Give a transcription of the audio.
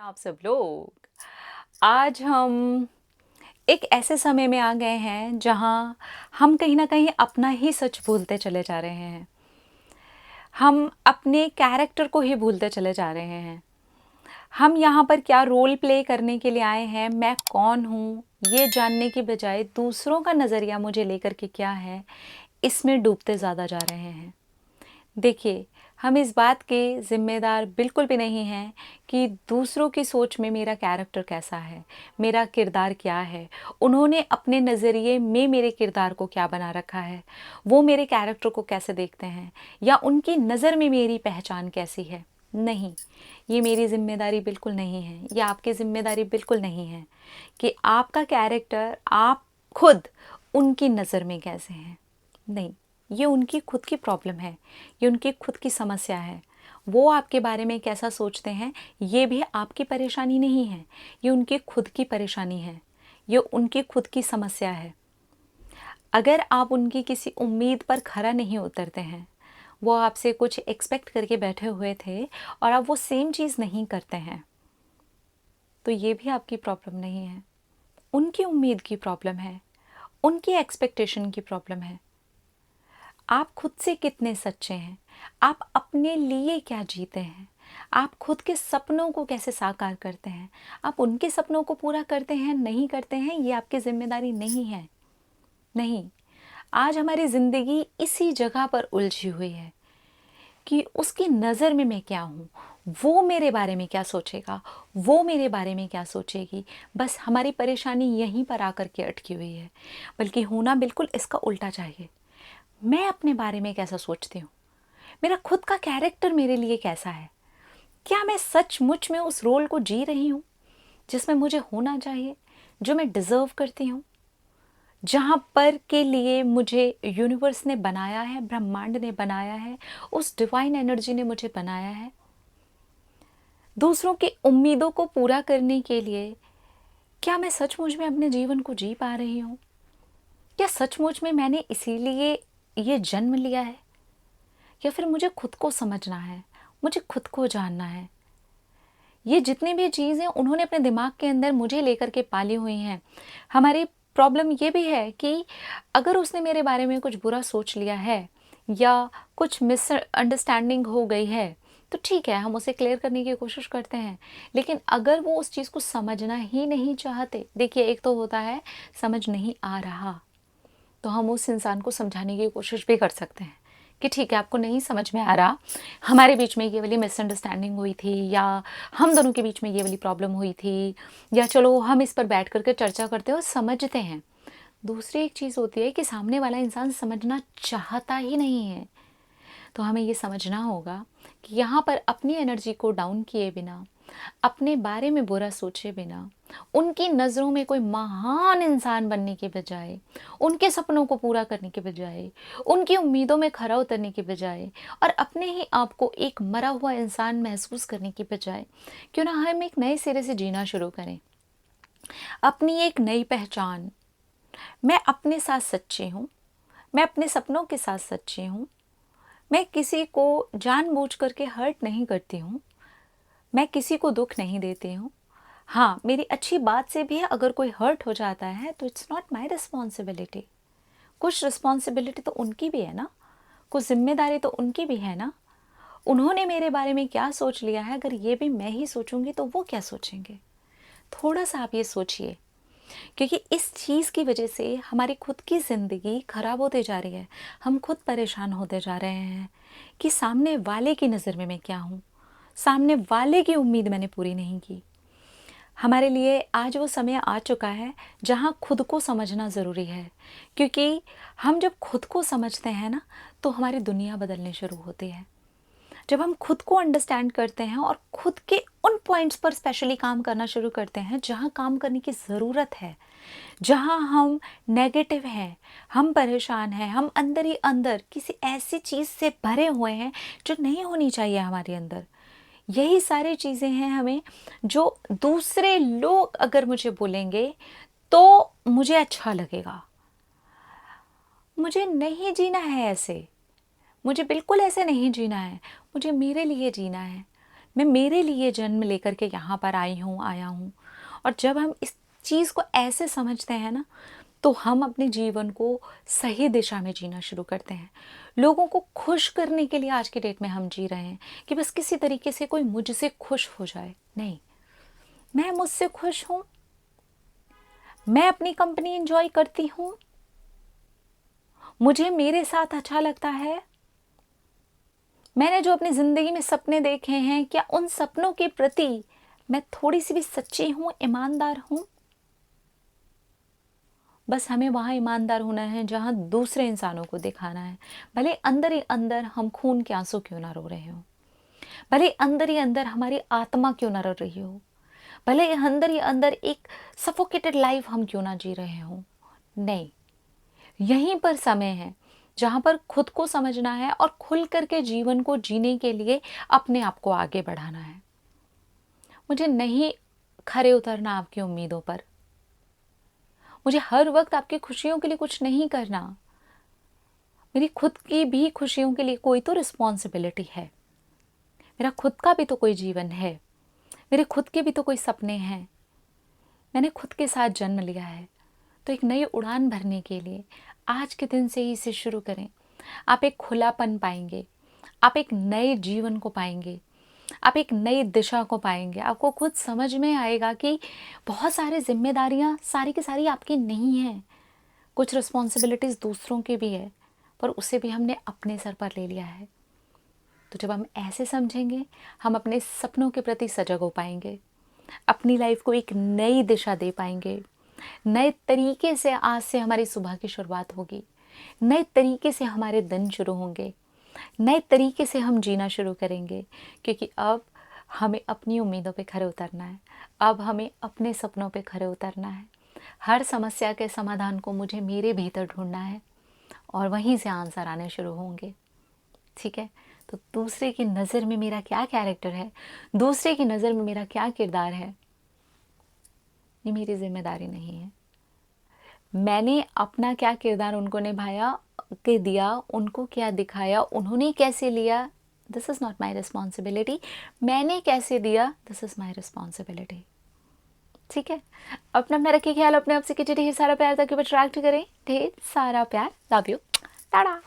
आप सब लोग आज हम एक ऐसे समय में आ गए हैं जहां हम कहीं ना कहीं अपना ही सच भूलते चले जा रहे हैं। हम अपने कैरेक्टर को ही भूलते चले जा रहे हैं। हम यहाँ पर क्या रोल प्ले करने के लिए आए हैं, मैं कौन हूँ, ये जानने की बजाय दूसरों का नज़रिया मुझे लेकर के क्या है, इसमें डूबते ज़्यादा जा रहे हैं। देखिए, हम इस बात के ज़िम्मेदार बिल्कुल भी नहीं हैं कि दूसरों की सोच में मेरा कैरेक्टर कैसा है, मेरा किरदार क्या है, उन्होंने अपने नज़रिए में मेरे किरदार को क्या बना रखा है, वो मेरे कैरेक्टर को कैसे देखते हैं या उनकी नज़र में मेरी पहचान कैसी है। नहीं, ये मेरी ज़िम्मेदारी बिल्कुल नहीं है, ये आपकी ज़िम्मेदारी बिल्कुल नहीं है कि आपका कैरेक्टर आप खुद उनकी नज़र में कैसे हैं। नहीं, ये उनकी खुद की प्रॉब्लम है, ये उनकी खुद की समस्या है। वो आपके बारे में कैसा सोचते हैं, ये भी आपकी परेशानी नहीं है, ये उनकी खुद की परेशानी है, ये उनकी खुद की समस्या है। अगर आप उनकी किसी उम्मीद पर खरा नहीं उतरते हैं, वो आपसे कुछ एक्सपेक्ट करके बैठे हुए थे और आप वो सेम चीज़ नहीं करते हैं, तो ये भी आपकी प्रॉब्लम नहीं है, उनकी उम्मीद की प्रॉब्लम है, उनकी एक्सपेक्टेशन की प्रॉब्लम है। आप खुद से कितने सच्चे हैं, आप अपने लिए क्या जीते हैं, आप खुद के सपनों को कैसे साकार करते हैं, आप उनके सपनों को पूरा करते हैं नहीं करते हैं, ये आपकी जिम्मेदारी नहीं है। नहीं, आज हमारी ज़िंदगी इसी जगह पर उलझी हुई है कि उसकी नज़र में मैं क्या हूँ, वो मेरे बारे में क्या सोचेगा, वो मेरे बारे में क्या सोचेगी। बस हमारी परेशानी यहीं पर आकर के अटकी हुई है, बल्कि होना बिल्कुल इसका उल्टा चाहिए। मैं अपने बारे में कैसा सोचती हूँ, मेरा खुद का कैरेक्टर मेरे लिए कैसा है, क्या मैं सचमुच में उस रोल को जी रही हूँ जिसमें मुझे होना चाहिए, जो मैं डिज़र्व करती हूँ, जहाँ पर के लिए मुझे यूनिवर्स ने बनाया है, ब्रह्मांड ने बनाया है, उस डिवाइन एनर्जी ने मुझे बनाया है। दूसरों की उम्मीदों को पूरा करने के लिए क्या मैं सचमुच में अपने जीवन को जी पा रही हूँ? क्या सचमुच में मैंने इसीलिए ये जन्म लिया है, या फिर मुझे खुद को समझना है, मुझे खुद को जानना है। ये जितनी भी चीज़ें उन्होंने अपने दिमाग के अंदर मुझे लेकर के पाली हुई हैं। हमारी प्रॉब्लम ये भी है कि अगर उसने मेरे बारे में कुछ बुरा सोच लिया है या कुछ मिसअंडरस्टैंडिंग हो गई है, तो ठीक है, हम उसे क्लियर करने की कोशिश करते हैं। लेकिन अगर वो उस चीज़ को समझना ही नहीं चाहते, देखिए, एक तो होता है समझ नहीं आ रहा, तो हम उस इंसान को समझाने की कोशिश भी कर सकते हैं कि ठीक है, आपको नहीं समझ में आ रहा, हमारे बीच में ये वाली मिसअंडरस्टैंडिंग हुई थी, या हम दोनों के बीच में ये वाली प्रॉब्लम हुई थी, या चलो हम इस पर बैठ करके चर्चा करते हैं और समझते हैं। दूसरी एक चीज़ होती है कि सामने वाला इंसान समझना चाहता ही नहीं है, तो हमें ये समझना होगा कि यहाँ पर अपनी एनर्जी को डाउन किए बिना, अपने बारे में बुरा सोचे बिना, उनकी नज़रों में कोई महान इंसान बनने के बजाय, उनके सपनों को पूरा करने के बजाय, उनकी उम्मीदों में खरा उतरने के बजाय और अपने ही आप को एक मरा हुआ इंसान महसूस करने की बजाय, क्यों ना हम एक नए सिरे से जीना शुरू करें, अपनी एक नई पहचान। मैं अपने साथ सच्ची हूँ, मैं अपने सपनों के साथ सच्ची हूँ, मैं किसी को जानबूझ करके हर्ट नहीं करती हूँ, मैं किसी को दुख नहीं देती हूँ। हाँ, मेरी अच्छी बात से भी अगर कोई हर्ट हो जाता है तो इट्स नॉट माय रिस्पॉन्सिबिलिटी। कुछ रिस्पॉन्सिबिलिटी तो उनकी भी है ना, कुछ जिम्मेदारी तो उनकी भी है ना। उन्होंने मेरे बारे में क्या सोच लिया है, अगर ये भी मैं ही सोचूंगी तो वो क्या सोचेंगे। थोड़ा सा आप ये सोचिए, क्योंकि इस चीज़ की वजह से हमारी खुद की ज़िंदगी खराब होते जा रही है। हम खुद परेशान होते जा रहे हैं कि सामने वाले की नज़र में मैं क्या हूँ, सामने वाले की उम्मीद मैंने पूरी नहीं की। हमारे लिए आज वो समय आ चुका है जहाँ खुद को समझना ज़रूरी है, क्योंकि हम जब खुद को समझते हैं ना, तो हमारी दुनिया बदलने शुरू होती है। जब हम खुद को अंडरस्टैंड करते हैं और खुद के उन पॉइंट्स पर स्पेशली काम करना शुरू करते हैं जहाँ काम करने की ज़रूरत है, जहाँ हम नेगेटिव हैं, हम परेशान हैं, हम अंदर ही अंदर किसी ऐसी चीज़ से भरे हुए हैं जो नहीं होनी चाहिए हमारे अंदर। यही सारी चीज़ें हैं हमें, जो दूसरे लोग अगर मुझे बोलेंगे तो मुझे अच्छा लगेगा। मुझे नहीं जीना है ऐसे, मुझे बिल्कुल ऐसे नहीं जीना है, मुझे मेरे लिए जीना है। मैं मेरे लिए जन्म लेकर के यहाँ पर आया हूँ। और जब हम इस चीज़ को ऐसे समझते हैं ना, तो हम अपने जीवन को सही दिशा में जीना शुरू करते हैं। लोगों को खुश करने के लिए आज के डेट में हम जी रहे हैं कि बस किसी तरीके से कोई मुझसे खुश हो जाए। नहीं, मैं मुझसे खुश हूँ, मैं अपनी कंपनी एंजॉय करती हूँ, मुझे मेरे साथ अच्छा लगता है। मैंने जो अपनी ज़िंदगी में सपने देखे हैं, क्या उन सपनों के प्रति मैं थोड़ी सी भी सच्ची हूँ, ईमानदार हूँ? बस हमें वहाँ ईमानदार होना है जहाँ दूसरे इंसानों को दिखाना है। भले अंदर ही अंदर हम खून के आंसू क्यों ना रो रहे हो, भले अंदर ही अंदर हमारी आत्मा क्यों ना रो रही हो, भले अंदर ही अंदर एक सफोकेटेड लाइफ हम क्यों ना जी रहे हो। नहीं, यहीं पर समय है जहाँ पर खुद को समझना है और खुल करके जीवन को जीने के लिए अपने आप को आगे बढ़ाना है। मुझे नहीं खरे उतरना आपकी उम्मीदों पर, मुझे हर वक्त आपकी खुशियों के लिए कुछ नहीं करना। मेरी खुद की भी खुशियों के लिए कोई तो रिस्पॉन्सिबिलिटी है, मेरा खुद का भी तो कोई जीवन है, मेरे खुद के भी तो कोई सपने हैं। मैंने खुद के साथ जन्म लिया है, तो एक नई उड़ान भरने के लिए आज के दिन से ही इसे शुरू करें। आप एक खुलापन पाएंगे, आप एक नए जीवन को पाएंगे, आप एक नई दिशा को पाएंगे। आपको खुद समझ में आएगा कि बहुत सारी जिम्मेदारियां सारी की सारी आपकी नहीं हैं, कुछ रिस्पॉन्सिबिलिटीज़ दूसरों की भी है, पर उसे भी हमने अपने सर पर ले लिया है। तो जब हम ऐसे समझेंगे, हम अपने सपनों के प्रति सजग हो पाएंगे, अपनी लाइफ को एक नई दिशा दे पाएंगे। नए तरीके से आज से हमारी सुबह की शुरुआत होगी, नए तरीके से हमारे दिन शुरू होंगे, नए तरीके से हम जीना शुरू करेंगे। क्योंकि अब हमें अपनी उम्मीदों पे खरे उतरना है, अब हमें अपने सपनों पे खरे उतरना है। हर समस्या के समाधान को मुझे मेरे भीतर ढूंढना है और वहीं से आंसर आने शुरू होंगे। ठीक है, तो दूसरे की नज़र में मेरा क्या कैरेक्टर है, दूसरे की नज़र में मेरा क्या किरदार है, ये मेरी जिम्मेदारी नहीं है। मैंने अपना क्या किरदार उनको निभाया के दिया, उनको क्या दिखाया, उन्होंने कैसे लिया, this is not my responsibility. मैंने कैसे दिया, दिस इज़ माई रिस्पॉन्सिबिलिटी। ठीक है, अपना रखिए ख्याल, अपने आप से कीजिए ढेर सारा प्यार ताकि वो अट्रैक्ट करें ढेर सारा प्यार। Love you, Tata.